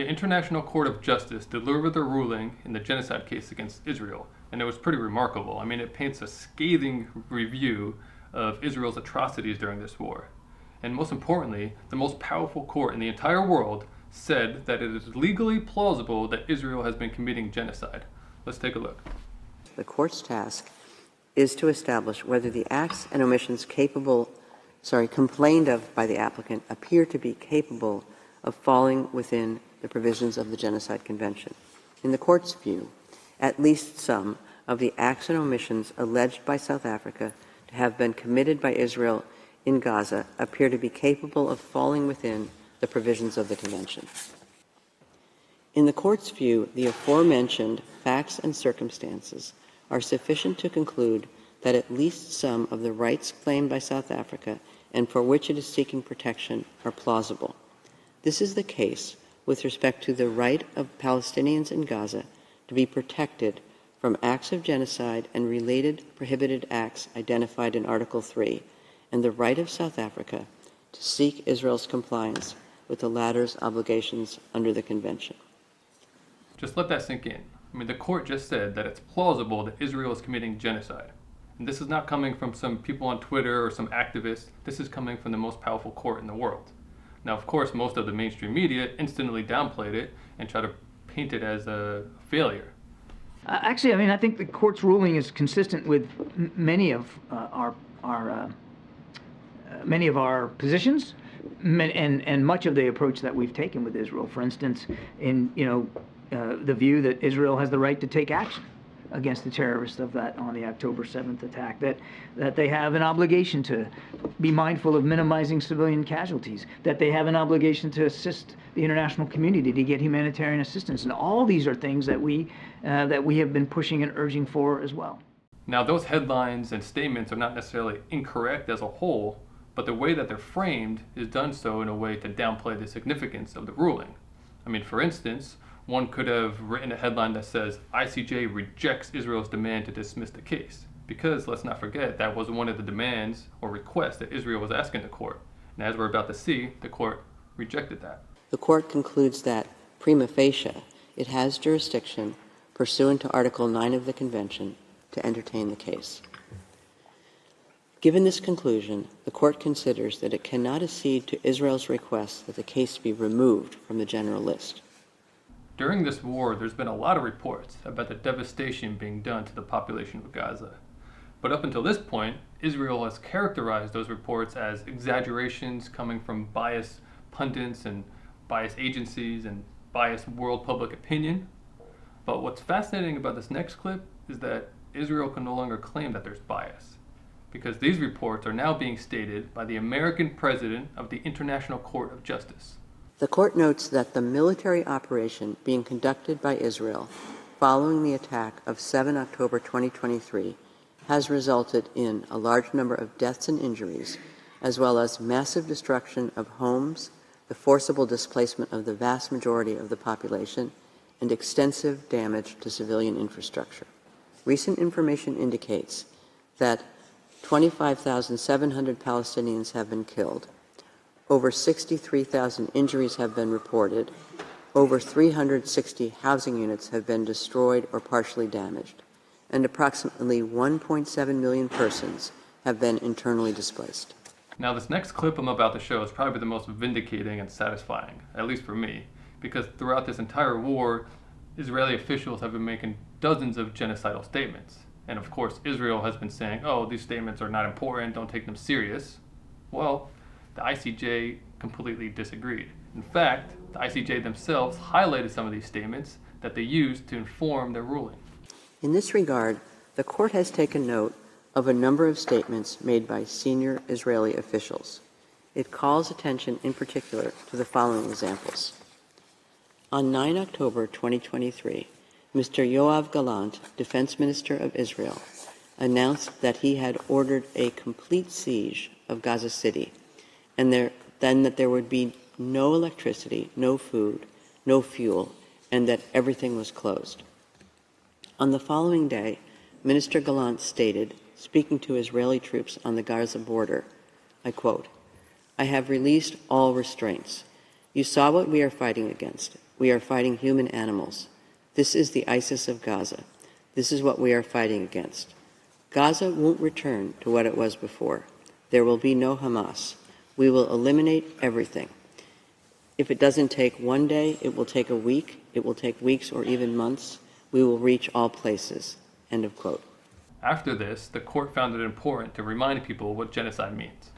The International Court of Justice delivered their ruling in the genocide case against Israel, and it was pretty remarkable. I mean, it paints a scathing review of Israel's atrocities during this war. And most importantly, the most powerful court in the entire world said that it is legally plausible that Israel has been committing genocide. Let's take a look. The court's task is to establish whether the acts and omissions complained of by the applicant appear to be capable of falling within the provisions of the Genocide Convention. In the court's view, at least some of the acts and omissions alleged by South Africa to have been committed by Israel in Gaza appear to be capable of falling within the provisions of the Convention. In the court's view, the aforementioned facts and circumstances are sufficient to conclude that at least some of the rights claimed by South Africa and for which it is seeking protection are plausible. This is the case with respect to the right of Palestinians in Gaza to be protected from acts of genocide and related prohibited acts identified in Article 3, and the right of South Africa to seek Israel's compliance with the latter's obligations under the Convention. Just let that sink in. I mean, the court just said that it's plausible that Israel is committing genocide. And this is not coming from some people on Twitter or some activists. This is coming from the most powerful court in the world. Now, of course, most of the mainstream media instantly downplayed it and tried to paint it as a failure. Actually, I mean, I think the court's ruling is consistent with many of our positions, and much of the approach that we've taken with Israel. For instance, in the view that Israel has the right to take action against the terrorists on the October 7th attack, that they have an obligation to be mindful of minimizing civilian casualties, that they have an obligation to assist the international community to get humanitarian assistance, and all these are things that we have been pushing and urging for as well. Now, those headlines and statements are not necessarily incorrect as a whole, but the way that they're framed is done so in a way to downplay the significance of the ruling. I mean, for instance, one could have written a headline that says, ICJ rejects Israel's demand to dismiss the case. Because, let's not forget, that was one of the demands or requests that Israel was asking the court. And as we're about to see, the court rejected that. The court concludes that, prima facie, it has jurisdiction pursuant to Article 9 of the Convention to entertain the case. Given this conclusion, the court considers that it cannot accede to Israel's request that the case be removed from the general list. During this war, there's been a lot of reports about the devastation being done to the population of Gaza. But up until this point, Israel has characterized those reports as exaggerations coming from biased pundits and biased agencies and biased world public opinion. But what's fascinating about this next clip is that Israel can no longer claim that there's bias, because these reports are now being stated by the American president of the International Court of Justice. The court notes that the military operation being conducted by Israel following the attack of 7 October 2023 has resulted in a large number of deaths and injuries, as well as massive destruction of homes, the forcible displacement of the vast majority of the population, and extensive damage to civilian infrastructure. Recent information indicates that 25,700 Palestinians have been killed. Over 63,000 injuries have been reported. Over 360 housing units have been destroyed or partially damaged. And approximately 1.7 million persons have been internally displaced. Now, this next clip I'm about to show is probably the most vindicating and satisfying, at least for me, because throughout this entire war, Israeli officials have been making dozens of genocidal statements. And of course, Israel has been saying, oh, these statements are not important, don't take them serious. Well, the ICJ completely disagreed. In fact, the ICJ themselves highlighted some of these statements that they used to inform their ruling. In this regard, the court has taken note of a number of statements made by senior Israeli officials. It calls attention in particular to the following examples. On 9 October 2023, Mr. Yoav Gallant, Defense Minister of Israel, announced that he had ordered a complete siege of Gaza City, and that there would be no electricity, no food, no fuel, and that everything was closed. On the following day, Minister Gallant stated, speaking to Israeli troops on the Gaza border, I quote, "I have released all restraints. You saw what we are fighting against. We are fighting human animals. This is the ISIS of Gaza. This is what we are fighting against. Gaza won't return to what it was before. There will be no Hamas. We will eliminate everything. If it doesn't take one day, it will take a week. It will take weeks or even months. We will reach all places. End of quote. After this, the court found it important to remind people what genocide means.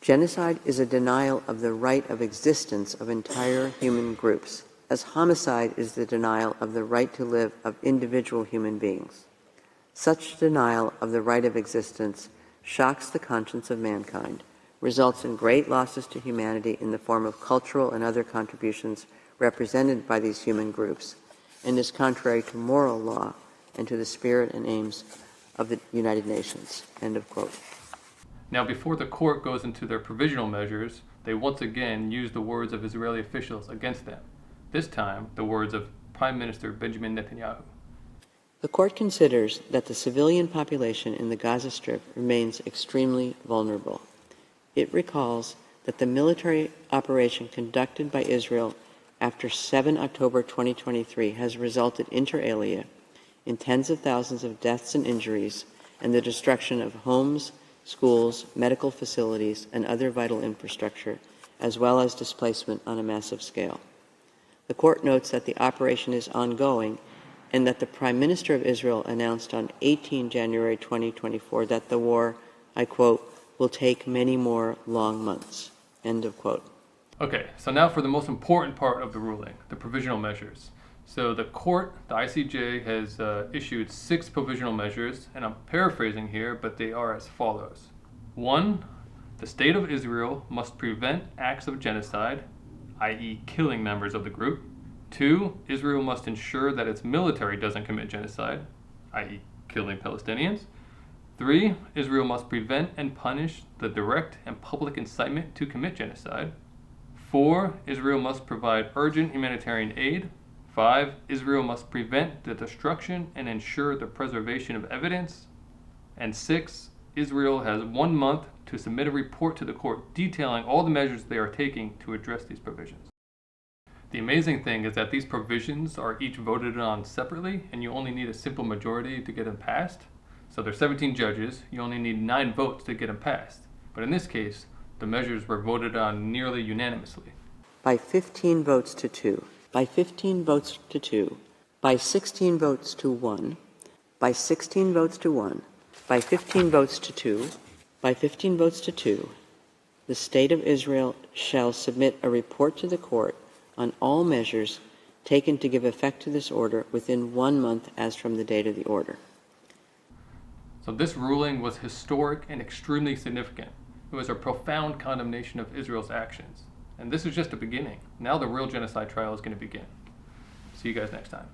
Genocide is a denial of the right of existence of entire human groups, as homicide is the denial of the right to live of individual human beings. Such denial of the right of existence shocks the conscience of mankind, results in great losses to humanity in the form of cultural and other contributions represented by these human groups, and is contrary to moral law and to the spirit and aims of the United Nations. End of quote. Now, before the court goes into their provisional measures, they once again use the words of Israeli officials against them. This time, the words of Prime Minister Benjamin Netanyahu. The court considers that the civilian population in the Gaza Strip remains extremely vulnerable. It recalls that the military operation conducted by Israel after 7 October 2023 has resulted inter alia in tens of thousands of deaths and injuries and the destruction of homes, schools, medical facilities, and other vital infrastructure, as well as displacement on a massive scale. The court notes that the operation is ongoing and that the Prime Minister of Israel announced on 18 January 2024 that the war, I quote, will take many more long months. End of quote. Okay, so now for the most important part of the ruling, the provisional measures. So the court, the ICJ, has issued 6 provisional measures, and I'm paraphrasing here, but they are as follows. 1, the state of Israel must prevent acts of genocide, i.e. killing members of the group. 2, Israel must ensure that its military doesn't commit genocide, i.e. killing Palestinians. 3, Israel must prevent and punish the direct and public incitement to commit genocide. 4, Israel must provide urgent humanitarian aid. 5, Israel must prevent the destruction and ensure the preservation of evidence. And 6, Israel has 1 month to submit a report to the court detailing all the measures they are taking to address these provisions. The amazing thing is that these provisions are each voted on separately, and you only need a simple majority to get them passed. So there's 17 judges, you only need 9 votes to get them passed. But in this case, the measures were voted on nearly unanimously. By 15 votes to 2, by 15 votes to 2, by 16 votes to 1, by 16 votes to 1, by 15 votes to 2, by 15 votes to 2, the State of Israel shall submit a report to the court on all measures taken to give effect to this order within 1 month as from the date of the order. So this ruling was historic and extremely significant. It was a profound condemnation of Israel's actions. And this is just the beginning. Now the real genocide trial is going to begin. See you guys next time.